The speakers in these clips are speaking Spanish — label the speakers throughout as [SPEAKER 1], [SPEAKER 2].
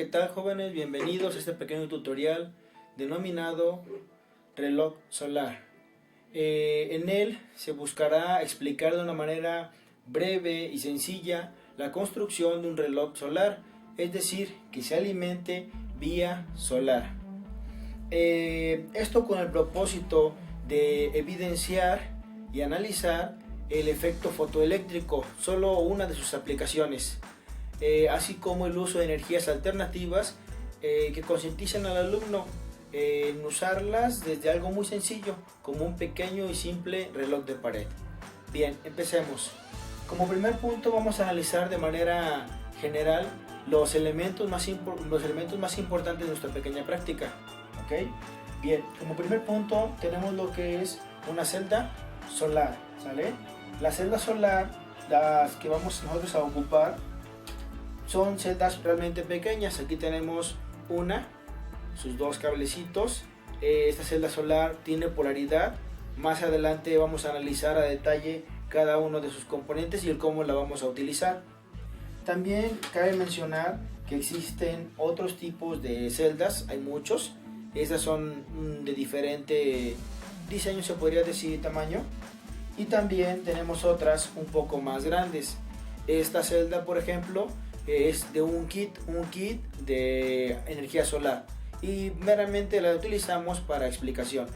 [SPEAKER 1] ¿qué tal jóvenes? Bienvenidos a este pequeño tutorial denominado reloj solar. En él se buscará explicar de una manera breve y sencilla la construcción de un reloj solar, es decir, que se alimente vía solar. Esto con el propósito de evidenciar y analizar el efecto fotoeléctrico, solo una de sus aplicaciones. Así como el uso de energías alternativas que concientizan al alumno en usarlas desde algo muy sencillo, como un pequeño y simple reloj de pared. Bien, empecemos. Como primer punto vamos a analizar de manera general los elementos más importantes de nuestra pequeña práctica. ¿Okay? Bien, como primer punto tenemos lo que es una celda solar, ¿sale? La celda solar, las que vamos nosotros a ocupar, son celdas realmente pequeñas. Aquí tenemos sus dos cablecitos. Esta celda solar tiene polaridad. Más adelante vamos a analizar a detalle cada uno de sus componentes y el cómo la vamos a utilizar. También cabe mencionar que existen otros tipos de celdas, hay muchos. Estas son de diferente diseño, se podría decir, tamaño. Y también tenemos otras un poco más grandes. Esta celda, por ejemplo, es de un kit de energía solar y meramente la utilizamos para explicación.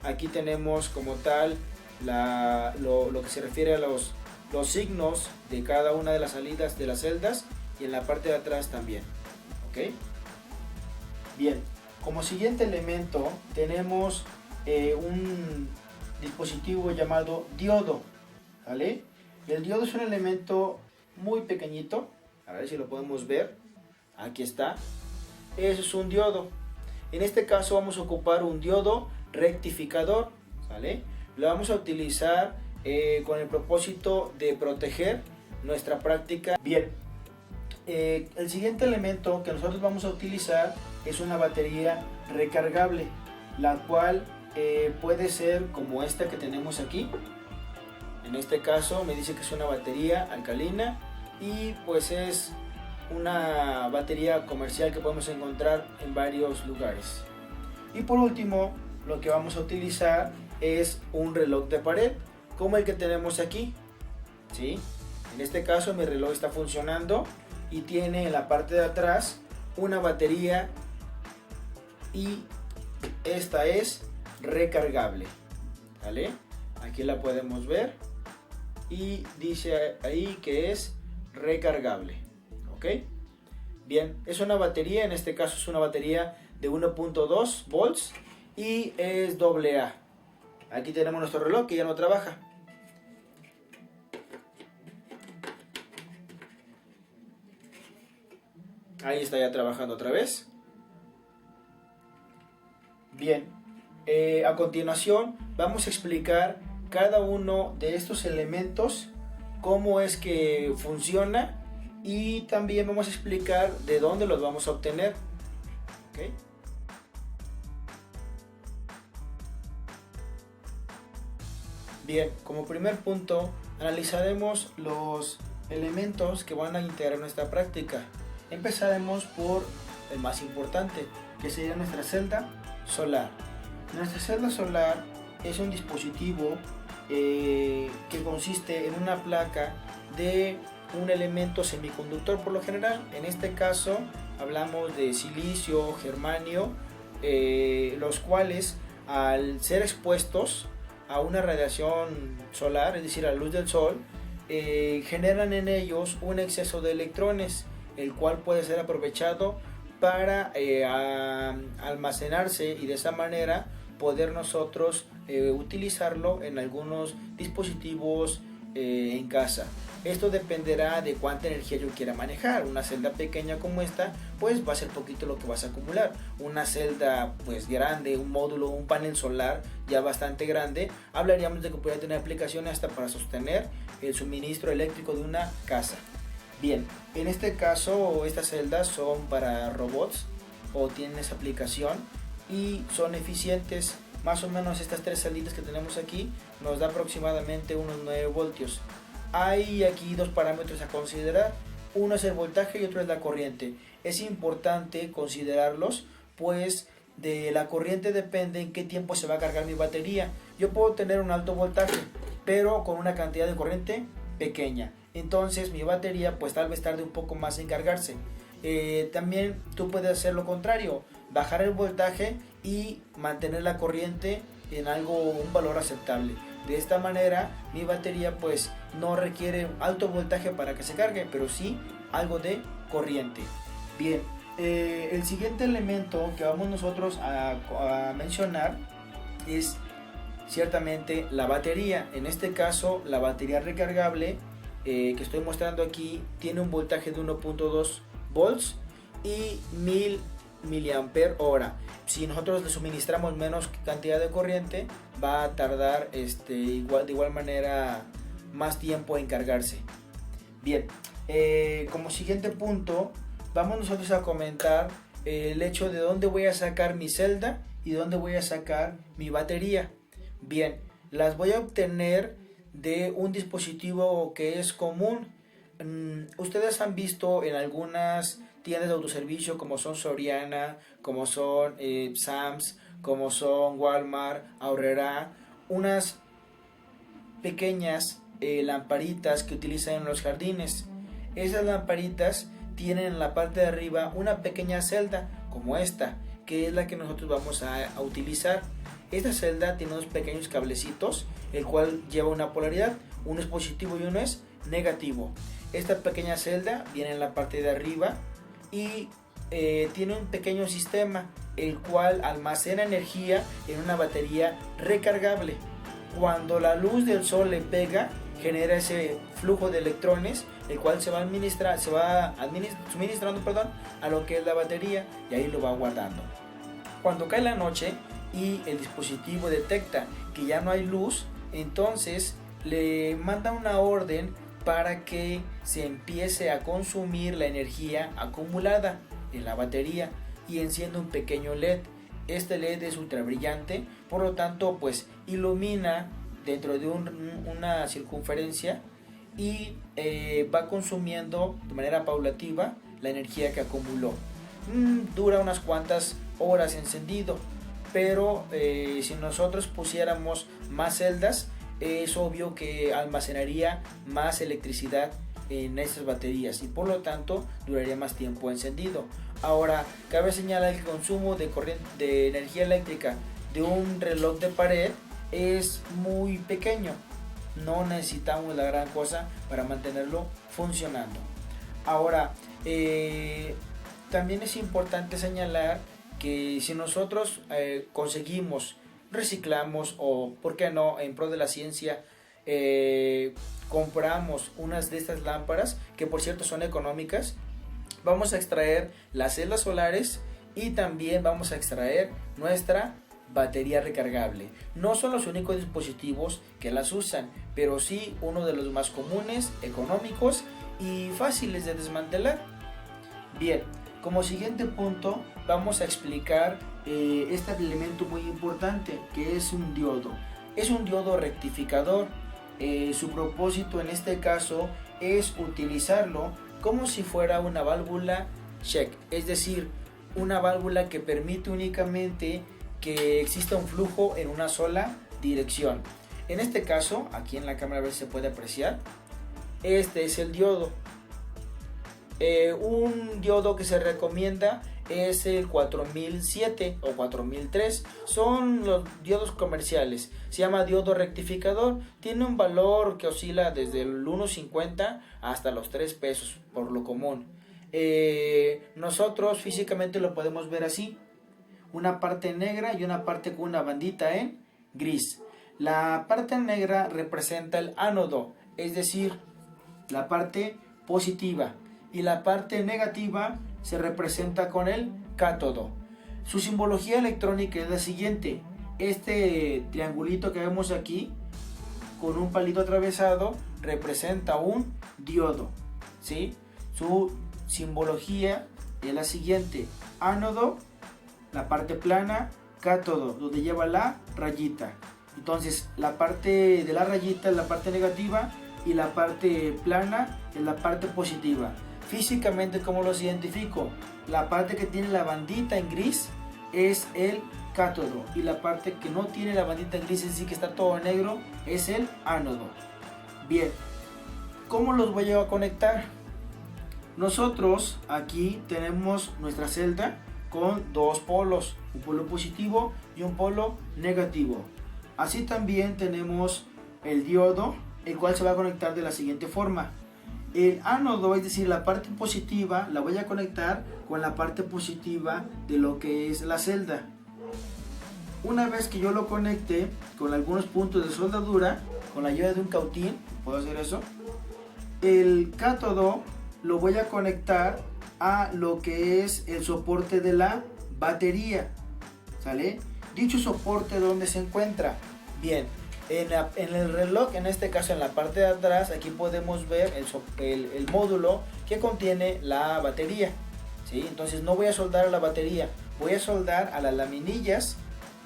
[SPEAKER 1] Aquí tenemos como tal lo que se refiere a los signos de cada una de las salidas de las celdas y en la parte de atrás también. ¿Okay? Bien, como siguiente elemento tenemos un dispositivo llamado diodo, ¿vale? El diodo es un elemento muy pequeñito. A ver si lo podemos ver. Aquí está. Eso es un diodo. En este caso vamos a ocupar un diodo rectificador, ¿vale? Lo vamos a utilizar con el propósito de proteger nuestra práctica. Bien, el siguiente elemento que nosotros vamos a utilizar es una batería recargable, la cual puede ser como esta que tenemos aquí. En este caso me dice que es una batería alcalina y pues es una batería comercial que podemos encontrar en varios lugares. Y por último, lo que vamos a utilizar es un reloj de pared como el que tenemos aquí, ¿sí? En este caso mi reloj está funcionando y tiene en la parte de atrás una batería y esta es recargable, ¿vale? Aquí la podemos ver y dice ahí que es recargable. ¿Ok? Bien, es una batería, en este caso es una batería de 1.2 volts y es AA. Aquí tenemos nuestro reloj que ya no trabaja. Ahí está ya trabajando otra vez. Bien, a continuación vamos a explicar cada uno de estos elementos, cómo es que funciona y también vamos a explicar de dónde los vamos a obtener. ¿Okay? Bien, como primer punto analizaremos los elementos que van a integrar nuestra práctica. Empezaremos por el más importante, que sería nuestra celda solar. Nuestra celda solar es un dispositivo que consiste en una placa de un elemento semiconductor por lo general. En este caso hablamos de silicio, germanio, los cuales al ser expuestos a una radiación solar, es decir, a la luz del sol, generan en ellos un exceso de electrones, el cual puede ser aprovechado para almacenarse y de esa manera poder nosotros utilizarlo en algunos dispositivos en casa. Esto dependerá de cuánta energía yo quiera manejar. Una celda pequeña como esta, pues va a ser poquito lo que vas a acumular. Una celda pues grande, un módulo, un panel solar ya bastante grande, hablaríamos de que puede tener aplicaciones hasta para sostener el suministro eléctrico de una casa. Bien, en este caso estas celdas son para robots o tienen esa aplicación y son eficientes. Más o menos estas tres celditas que tenemos aquí nos da aproximadamente unos 9 voltios. Hay aquí dos parámetros a considerar. Uno es el voltaje y otro es la corriente. es importante considerarlos, pues de la corriente depende en qué tiempo se va a cargar mi batería. Yo puedo tener un alto voltaje, pero con una cantidad de corriente pequeña. Entonces mi batería pues tal vez tarde un poco más en cargarse. También tú puedes hacer lo contrario, bajar el voltaje y mantener la corriente en un valor aceptable. De esta manera mi batería pues no requiere alto voltaje para que se cargue, pero sí algo de corriente. Bien, el siguiente elemento que vamos nosotros a mencionar es ciertamente la batería. En este caso la batería recargable que estoy mostrando aquí tiene un voltaje de 1.2 volts y 1000 miliampere hora. Si nosotros le suministramos menos cantidad de corriente, va a tardar de igual manera más tiempo en cargarse. Bien, como siguiente punto vamos nosotros a comentar el hecho de dónde voy a sacar mi celda y dónde voy a sacar mi batería. Bien, las voy a obtener de un dispositivo que es común. Ustedes han visto en algunas tiendas de autoservicio como son Soriana, como son Sams, como son Walmart, Aurrera, unas pequeñas lamparitas que utilizan en los jardines. Esas lamparitas tienen en la parte de arriba una pequeña celda como esta, que es la que nosotros vamos a utilizar. Esta celda tiene unos pequeños cablecitos, el cual lleva una polaridad, uno es positivo y uno es negativo. Esta pequeña celda viene en la parte de arriba y tiene un pequeño sistema, el cual almacena energía en una batería recargable. Cuando la luz del sol le pega, genera ese flujo de electrones, el cual se va suministrando a lo que es la batería, y ahí lo va guardando. Cuando cae la noche y el dispositivo detecta que ya no hay luz, entonces le manda una orden para que se empiece a consumir la energía acumulada en la batería y enciende un pequeño LED. Este LED es ultra brillante, por lo tanto pues ilumina dentro de una circunferencia y va consumiendo de manera paulativa la energía que acumuló. Dura unas cuantas horas encendido, pero si nosotros pusiéramos más celdas, es obvio que almacenaría más electricidad en esas baterías y por lo tanto duraría más tiempo encendido. Ahora, cabe señalar que el consumo de energía eléctrica de un reloj de pared es muy pequeño. No necesitamos la gran cosa para mantenerlo funcionando. Ahora, también es importante señalar que si nosotros reciclamos o, por qué no, en pro de la ciencia, compramos unas de estas lámparas, que por cierto son económicas, vamos a extraer las celdas solares y también vamos a extraer nuestra batería recargable. No son los únicos dispositivos que las usan, pero sí uno de los más comunes, económicos y fáciles de desmantelar. Bien, como siguiente punto vamos a explicar este elemento muy importante, que es un diodo. Es un diodo rectificador. Su propósito en este caso es utilizarlo como si fuera una válvula check, es decir, una válvula que permite únicamente que exista un flujo en una sola dirección. En este caso, aquí en la cámara a ver si se puede apreciar, este es el diodo. Un diodo que se recomienda es el 4007 o 4003, son los diodos comerciales, se llama diodo rectificador, tiene un valor que oscila desde el 1.50 hasta los 3 pesos por lo común. Nosotros físicamente lo podemos ver así, una parte negra y una parte con una bandita en gris. La parte negra representa el ánodo, es decir, la parte positiva, y la parte negativa se representa con el cátodo. Su simbología electrónica es la siguiente: este triangulito que vemos aquí con un palito atravesado representa un diodo, ¿sí? Su simbología es la siguiente: ánodo, la parte plana, cátodo, donde lleva la rayita. Entonces la parte de la rayita es la parte negativa y la parte plana es la parte positiva. Físicamente, ¿cómo los identifico? La parte que tiene la bandita en gris es el cátodo, y la parte que no tiene la bandita en gris, es decir, que está todo negro, es el ánodo. Bien, ¿cómo los voy a conectar? Nosotros aquí tenemos nuestra celda con dos polos, un polo positivo y un polo negativo. Así también tenemos el diodo, el cual se va a conectar de la siguiente forma. El ánodo, es decir, la parte positiva, la voy a conectar con la parte positiva de lo que es la celda. Una vez que yo lo conecte con algunos puntos de soldadura, con la ayuda de un cautín, puedo hacer eso, el cátodo lo voy a conectar a lo que es el soporte de la batería, ¿sale? Dicho soporte, ¿dónde se encuentra? Bien, en el reloj, en este caso en la parte de atrás, aquí podemos ver el módulo que contiene la batería, ¿sí? Entonces no voy a soldar a la batería, voy a soldar a las laminillas,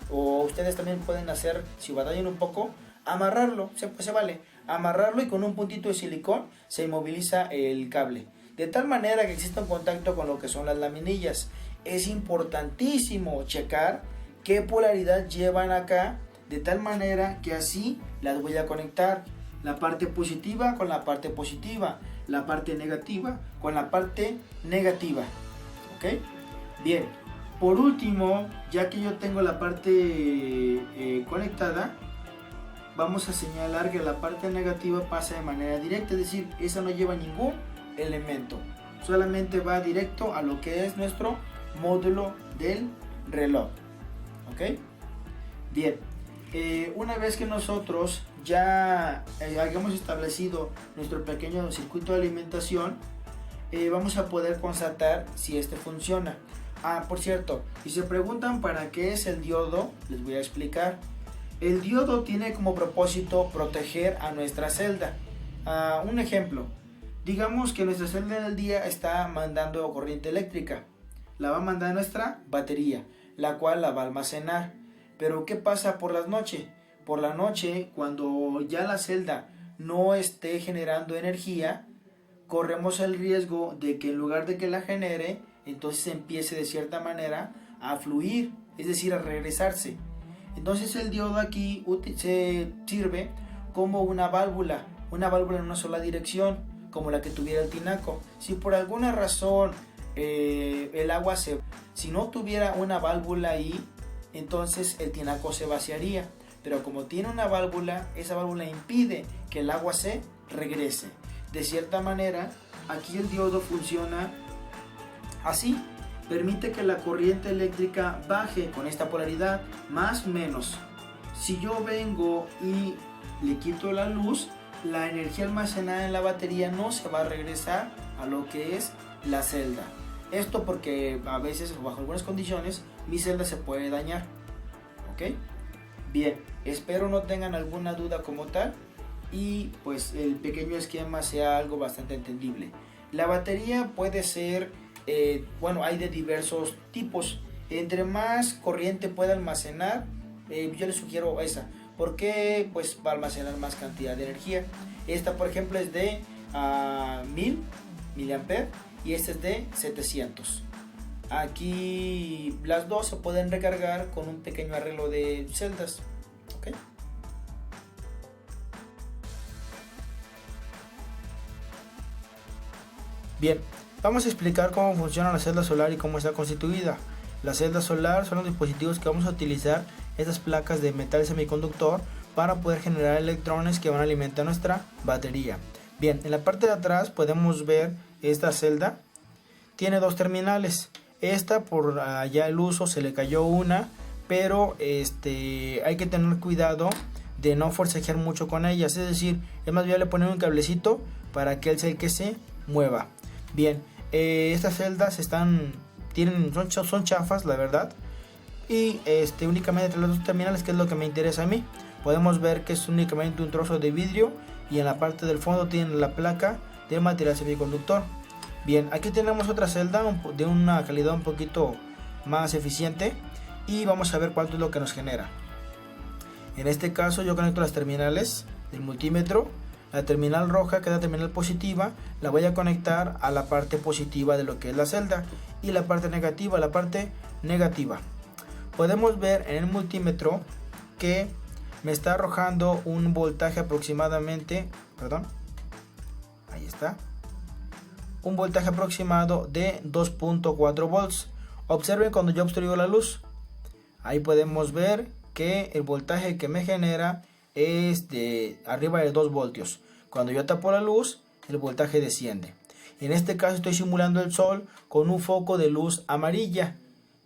[SPEAKER 1] o ustedes también pueden hacer, si batallan un poco, amarrarlo, se vale, amarrarlo, y con un puntito de silicón se inmoviliza el cable, de tal manera que exista un contacto con lo que son las laminillas. Es importantísimo checar qué polaridad llevan acá, de tal manera que así las voy a conectar, la parte positiva con la parte positiva, la parte negativa con la parte negativa, ¿ok? Bien, por último, ya que yo tengo la parte conectada, vamos a señalar que la parte negativa pasa de manera directa, es decir, esa no lleva ningún elemento, solamente va directo a lo que es nuestro módulo del reloj, ¿ok? Bien, una vez que nosotros ya hayamos establecido nuestro pequeño circuito de alimentación, vamos a poder constatar si este funciona. Por cierto, si se preguntan para qué es el diodo, les voy a explicar. El diodo tiene como propósito proteger a nuestra celda. Un ejemplo, digamos que nuestra celda en el día está mandando corriente eléctrica, la va a mandar a nuestra batería, la cual la va a almacenar. Pero ¿qué pasa por las noches? Por la noche, cuando ya la celda no esté generando energía, corremos el riesgo de que en lugar de que la genere, entonces empiece de cierta manera a fluir, es decir, a regresarse. Entonces el diodo aquí se sirve como una válvula en una sola dirección, como la que tuviera el tinaco. Si por alguna razón el agua si no tuviera una válvula ahí, entonces el tinaco se vaciaría. Pero como tiene una válvula, esa válvula impide que el agua se regrese. De cierta manera, aquí el diodo funciona así, permite que la corriente eléctrica baje con esta polaridad, más menos. Si yo vengo y le quito la luz, la energía almacenada en la batería no se va a regresar a lo que es la celda. Esto porque a veces, bajo algunas condiciones, mi celda se puede dañar, ¿ok? Bien, espero no tengan alguna duda como tal, y pues el pequeño esquema sea algo bastante entendible. La batería puede ser hay de diversos tipos. Entre más corriente pueda almacenar, yo les sugiero esa, porque pues va a almacenar más cantidad de energía. Esta, por ejemplo, es de 1000 mA y esta es de 700. Aquí las dos se pueden recargar con un pequeño arreglo de celdas, ¿ok? Bien, vamos a explicar cómo funciona la celda solar y cómo está constituida. La celda solar son los dispositivos que vamos a utilizar, estas placas de metal semiconductor, para poder generar electrones que van a alimentar nuestra batería. Bien, en la parte de atrás podemos ver esta celda. Tiene dos terminales. Esta, por allá el uso, se le cayó una, pero hay que tener cuidado de no forcejear mucho con ellas. Es decir, es más viable poner un cablecito para que él sea el que se mueva. Bien, estas celdas son chafas, la verdad, y únicamente entre los dos terminales, que es lo que me interesa a mí, podemos ver que es únicamente un trozo de vidrio, y en la parte del fondo tiene la placa de material semiconductor. Bien, aquí tenemos otra celda de una calidad un poquito más eficiente, y vamos a ver cuánto es lo que nos genera. En este caso yo conecto las terminales del multímetro la terminal roja, que es la terminal positiva, la voy a conectar a la parte positiva de lo que es la celda, y la parte negativa a la parte negativa. Podemos ver en el multímetro que me está arrojando un voltaje aproximadamente, ahí está, un voltaje aproximado de 2.4 volts. Observen cuando yo obstruyo la luz, ahí podemos ver que el voltaje que me genera es de arriba de 2 voltios. Cuando yo tapo la luz, el voltaje desciende. En este caso estoy simulando el sol con un foco de luz amarilla.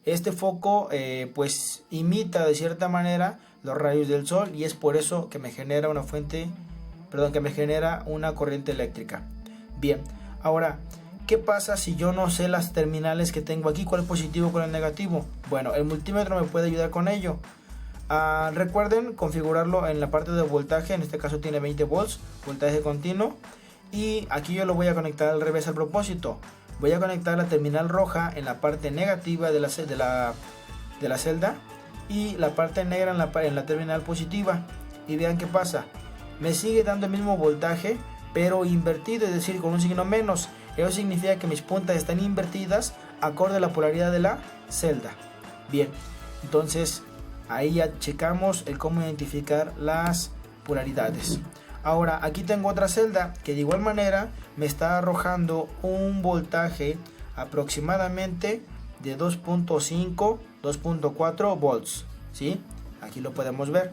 [SPEAKER 1] Este foco pues imita de cierta manera los rayos del sol, y es por eso que me genera una corriente eléctrica. Bien, ahora, ¿qué pasa si yo no sé las terminales que tengo aquí? ¿Cuál es positivo, cuál es negativo? Bueno, el multímetro me puede ayudar con ello. Recuerden configurarlo en la parte de voltaje. En este caso tiene 20 volts, voltaje continuo. Y aquí yo lo voy a conectar al revés al propósito. Voy a conectar la terminal roja en la parte negativa de la celda, y la parte negra en la terminal positiva. Y vean qué pasa. Me sigue dando el mismo voltaje, pero invertido, es decir, con un signo menos. Eso significa que mis puntas están invertidas acorde a la polaridad de la celda. Bien, entonces ahí ya checamos el cómo identificar las polaridades. Ahora aquí tengo otra celda que de igual manera me está arrojando un voltaje aproximadamente de 2.5, 2.4 volts, ¿sí? Aquí lo podemos ver.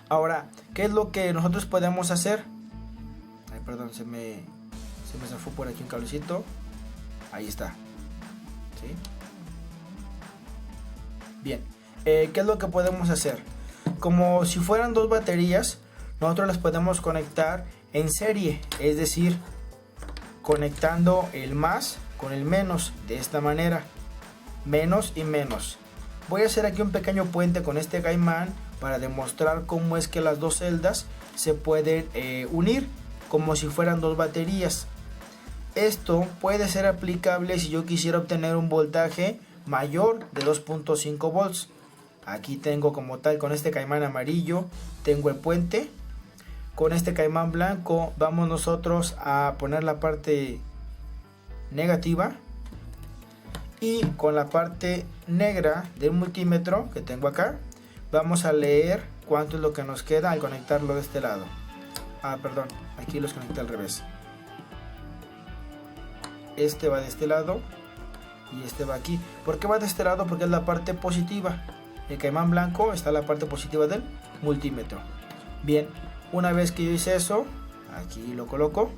[SPEAKER 1] Ahora, ¿qué es lo que nosotros podemos hacer? Ay, perdón, se me zafó por aquí un cablecito. Ahí está, ¿sí? Bien, ¿qué es lo que podemos hacer? Como si fueran dos baterías, nosotros las podemos conectar en serie, es decir, conectando el más con el menos, de esta manera, menos y menos. Voy a hacer aquí un pequeño puente con este caimán para demostrar cómo es que las dos celdas se pueden unir como si fueran dos baterías. Esto puede ser aplicable si yo quisiera obtener un voltaje mayor de 2.5 volts. Aquí tengo como tal, con este caimán amarillo, tengo el puente. Con este caimán blanco vamos nosotros a poner la parte negativa, y con la parte negra del multímetro que tengo acá vamos a leer cuánto es lo que nos queda al conectarlo de este lado. Perdón, aquí los conecté al revés. Este va de este lado y este va aquí. ¿Por qué va de este lado? Porque es la parte positiva. El caimán blanco está en la parte positiva del multímetro. Bien, una vez que yo hice eso, aquí lo coloco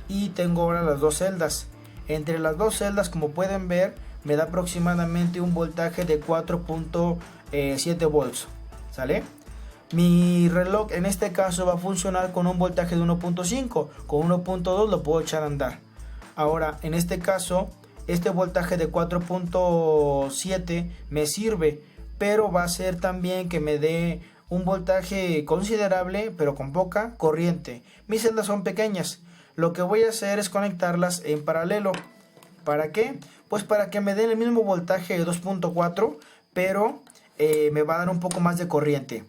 [SPEAKER 1] y tengo ahora las dos celdas. Entre las dos celdas, como pueden ver, me da aproximadamente un voltaje de 4.7 volts. ¿Sale? Mi reloj en este caso va a funcionar con un voltaje de 1.5. Con 1.2 lo puedo echar a andar. Ahora, en este caso, este voltaje de 4.7 me sirve, pero va a ser también que me dé un voltaje considerable, pero con poca corriente. Mis celdas son pequeñas. Lo que voy a hacer es conectarlas en paralelo. ¿Para qué? Pues para que me den el mismo voltaje de 2.4, pero me va a dar un poco más de corriente.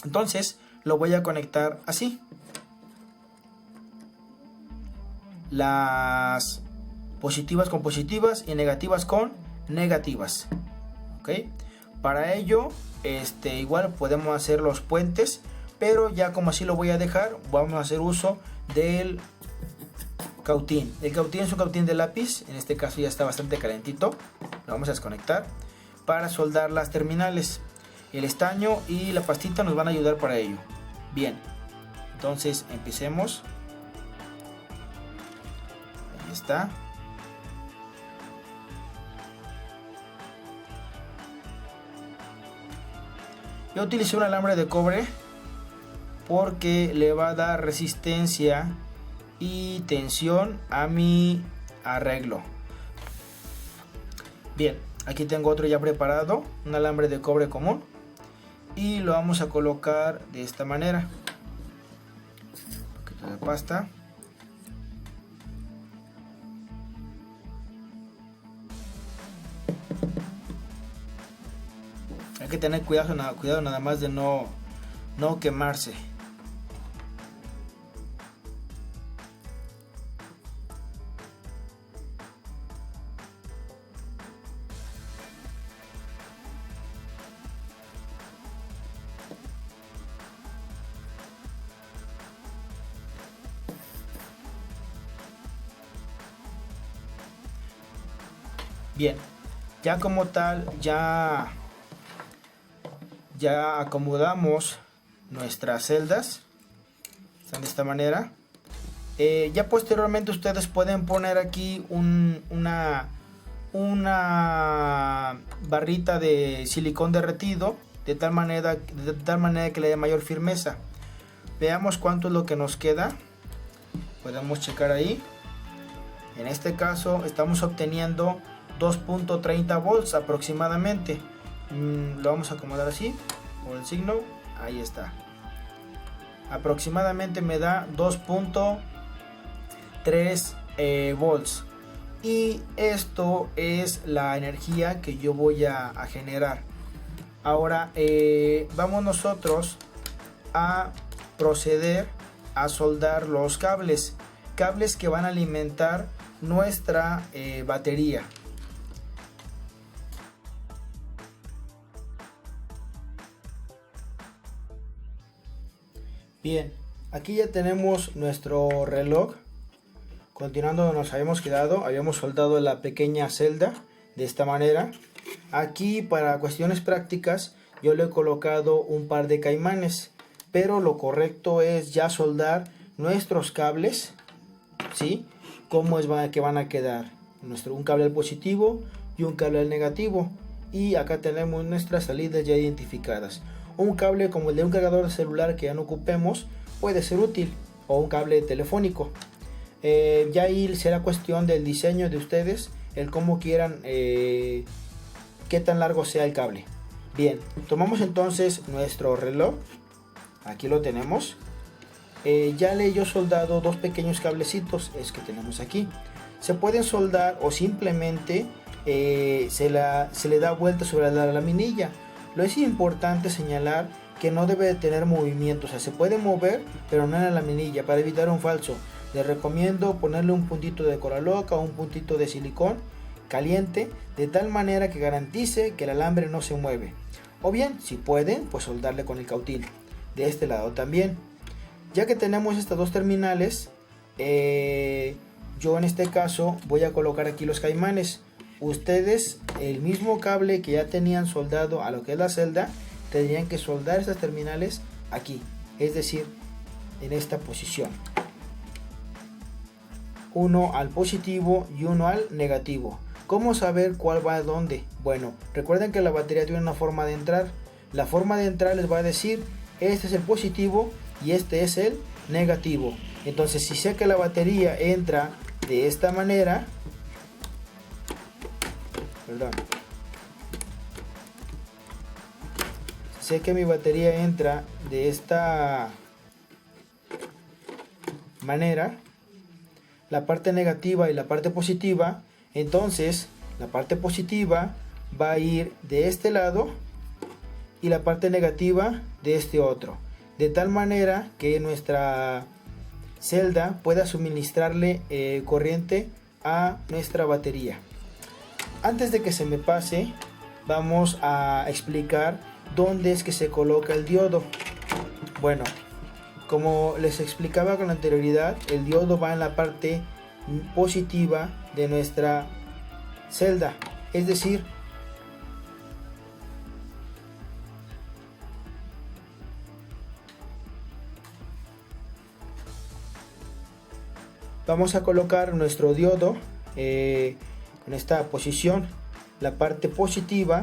[SPEAKER 1] Entonces lo voy a conectar así. Las positivas con positivas y negativas con negativas. ¿Ok? Para ello, igual podemos hacer los puentes, pero ya como así lo voy a dejar, vamos a hacer uso del cautín. El cautín es un cautín de lápiz, en este caso ya está bastante calentito. Lo vamos a desconectar para soldar las terminales. El estaño y la pastita nos van a ayudar para ello. Bien, entonces empecemos. Ahí está. Yo utilicé un alambre de cobre porque le va a dar resistencia y tensión a mi arreglo. Bien, aquí tengo otro ya preparado, un alambre de cobre común, y lo vamos a colocar de esta manera. Un poquito de pasta. Hay que tener cuidado nada más de no quemarse. Bien, ya como tal, ya acomodamos nuestras celdas. Están de esta manera. Ya posteriormente ustedes pueden poner aquí una barrita de silicón derretido de tal manera que le dé mayor firmeza. Veamos cuánto es lo que nos queda. Podemos checar ahí. En este caso estamos obteniendo 2.30 volts aproximadamente. Lo vamos a acomodar así por el signo. Ahí está. Aproximadamente me da 2.3 volts. Y esto es la energía que yo voy a generar. Ahora vamos nosotros a proceder a soldar los cables que van a alimentar nuestra batería. Bien, aquí ya tenemos nuestro reloj. Continuando donde nos habíamos quedado, habíamos soldado la pequeña celda de esta manera. Aquí, para cuestiones prácticas, yo le he colocado un par de caimanes, pero lo correcto es ya soldar nuestros cables, ¿sí? Cómo es que van a quedar. Un cable al positivo y un cable al negativo. Y acá tenemos nuestras salidas ya identificadas. Un cable como el de un cargador de celular que ya no ocupemos puede ser útil, o un cable telefónico. Ya ahí será cuestión del diseño de ustedes, el cómo quieran, qué tan largo sea el cable. Bien, tomamos entonces nuestro reloj. Aquí lo tenemos. Ya le he yo soldado dos pequeños cablecitos, es que tenemos aquí. Se pueden soldar o simplemente se le da vuelta sobre la laminilla. Lo es importante señalar que no debe de tener movimiento, o sea, se puede mover, pero no en la laminilla, para evitar un falso. Les recomiendo ponerle un puntito de cola loca o un puntito de silicón caliente, de tal manera que garantice que el alambre no se mueve. O bien, si pueden, pues soldarle con el cautín. De este lado también. Ya que tenemos estas dos terminales, yo en este caso voy a colocar aquí los caimanes. Ustedes, el mismo cable que ya tenían soldado a lo que es la celda, tendrían que soldar estas terminales aquí, es decir, en esta posición. Uno al positivo y uno al negativo. ¿Cómo saber cuál va a dónde? Bueno, recuerden que la batería tiene una forma de entrar. La forma de entrar les va a decir, este es el positivo y este es el negativo. Entonces, si sé que la batería entra de esta manera, sé que mi batería entra de esta manera, la parte negativa y la parte positiva, entonces la parte positiva va a ir de este lado y la parte negativa de este otro, de tal manera que nuestra celda pueda suministrarle corriente a nuestra batería. Antes de que se me pase, vamos a explicar dónde es que se coloca el diodo. Bueno, como les explicaba con anterioridad, el diodo va en la parte positiva de nuestra celda, es decir, vamos a colocar nuestro diodo en esta posición, la parte positiva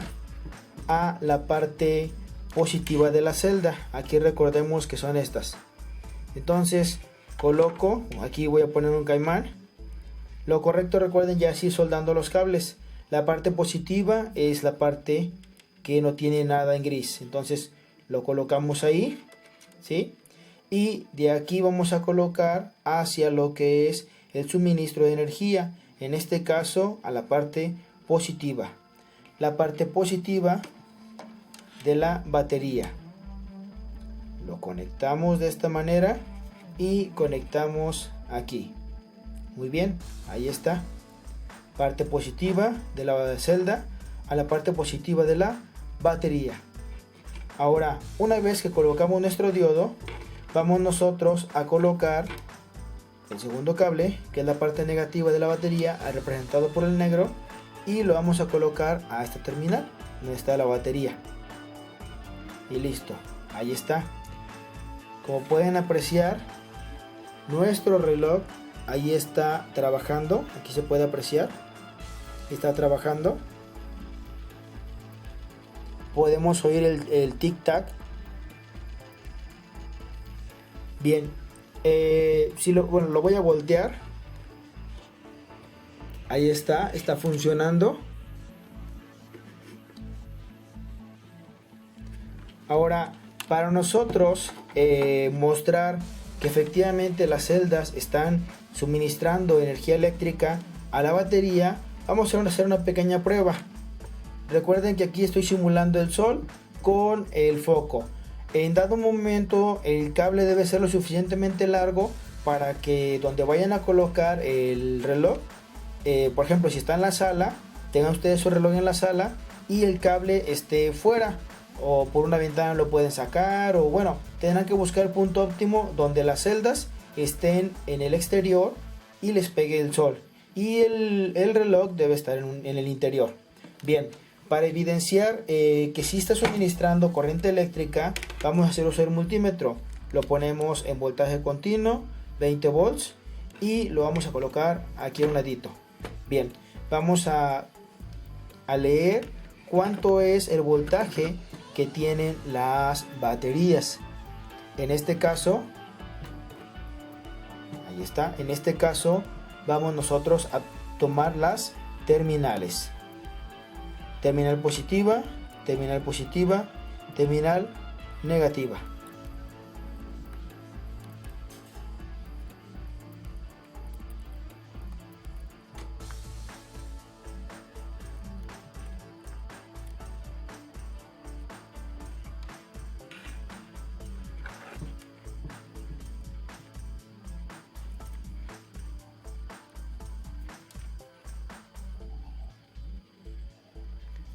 [SPEAKER 1] a la parte positiva de la celda. Aquí recordemos que son estas. Entonces coloco, aquí voy a poner un caimán. Lo correcto, recuerden, ya así soldando los cables. La parte positiva es la parte que no tiene nada en gris, entonces lo colocamos ahí, ¿sí? Y de aquí vamos a colocar hacia lo que es el suministro de energía, en este caso a la parte positiva. La parte positiva de la batería. Lo conectamos de esta manera y conectamos aquí. Muy bien, ahí está. Parte positiva de la celda a la parte positiva de la batería. Ahora, una vez que colocamos nuestro diodo, vamos nosotros a colocar el segundo cable, que es la parte negativa de la batería, representado por el negro, y lo vamos a colocar a esta terminal donde está la batería. Y listo, ahí está. Como pueden apreciar, nuestro reloj ahí está trabajando. Aquí se puede apreciar, está trabajando. Podemos oír el tic tac. Bien, bueno, lo voy a voltear. Ahí está funcionando. Ahora, para nosotros mostrar que efectivamente las celdas están suministrando energía eléctrica a la batería, vamos a hacer una pequeña prueba. Recuerden que aquí estoy simulando el sol con el foco. En dado momento el cable debe ser lo suficientemente largo para que donde vayan a colocar el reloj, por ejemplo, si está en la sala, tengan ustedes su reloj en la sala y el cable esté fuera, o por una ventana lo pueden sacar, o bueno, tendrán que buscar el punto óptimo donde las celdas estén en el exterior y les pegue el sol, y el reloj debe estar en el interior. Bien, para evidenciar que sí está suministrando corriente eléctrica, vamos a hacer uso del multímetro. Lo ponemos en voltaje continuo, 20 volts, y lo vamos a colocar aquí a un ladito. Bien, vamos a leer cuánto es el voltaje que tienen las baterías. En este caso, ahí está, en este caso vamos nosotros a tomar las terminales. Terminal positiva, terminal positiva, terminal negativa.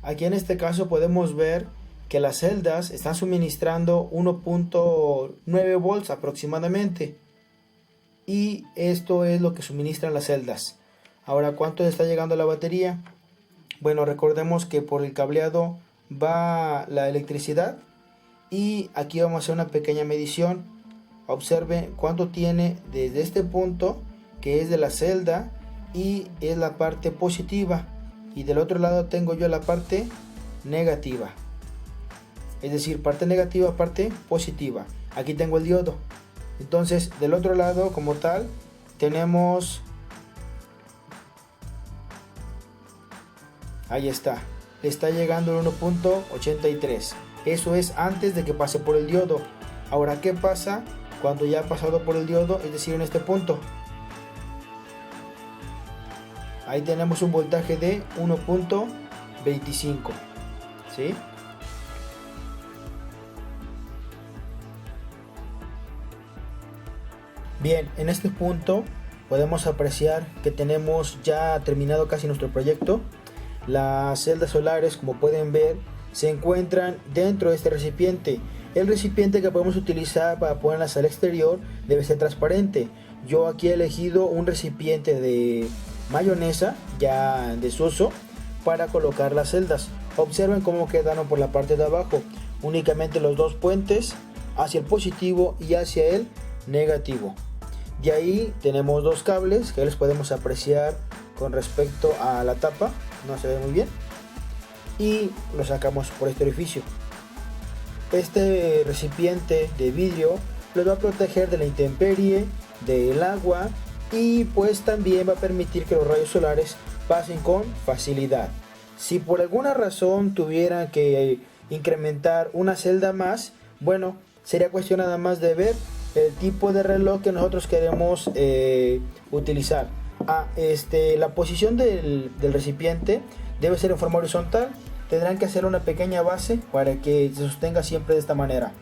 [SPEAKER 1] Aquí en este caso podemos ver que las celdas están suministrando 1.9 volts aproximadamente, y esto es lo que suministran las celdas. Ahora, ¿cuánto está llegando a la batería? Bueno, recordemos que por el cableado va la electricidad, y aquí vamos a hacer una pequeña medición. Observen cuánto tiene desde este punto, que es de la celda y es la parte positiva, y del otro lado tengo yo la parte negativa, es decir, parte negativa, parte positiva. Aquí tengo el diodo. Entonces del otro lado como tal tenemos, ahí está, le está llegando el 1.83. eso es antes de que pase por el diodo. Ahora, ¿qué pasa cuando ya ha pasado por el diodo? Es decir, en este punto, ahí tenemos un voltaje de 1.25, ¿sí? Bien, en este punto podemos apreciar que tenemos ya terminado casi nuestro proyecto. Las celdas solares, como pueden ver, se encuentran dentro de este recipiente. El recipiente que podemos utilizar para ponerlas al exterior debe ser transparente. Yo aquí he elegido un recipiente de mayonesa ya en desuso para colocar las celdas. Observen cómo quedaron por la parte de abajo, únicamente los dos puentes hacia el positivo y hacia el negativo. De ahí tenemos dos cables que les podemos apreciar con respecto a la tapa, no se ve muy bien, y lo sacamos por este orificio. Este recipiente de vidrio los va a proteger de la intemperie, del agua, y pues también va a permitir que los rayos solares pasen con facilidad. Si por alguna razón tuviera que incrementar una celda más, bueno, sería cuestión nada más de ver el tipo de reloj que nosotros queremos utilizar. La posición del recipiente debe ser en forma horizontal. Tendrán que hacer una pequeña base para que se sostenga siempre de esta manera.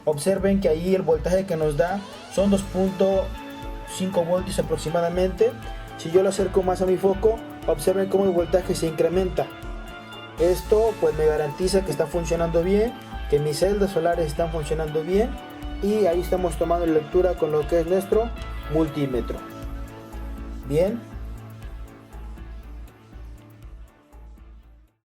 [SPEAKER 1] Observen que ahí el voltaje que nos da son 2.5 voltios aproximadamente. Si yo lo acerco más a mi foco, observen cómo el voltaje se incrementa. Esto pues me garantiza que está funcionando bien, que mis celdas solares están funcionando bien, y ahí estamos tomando lectura con lo que es nuestro multímetro. Bien,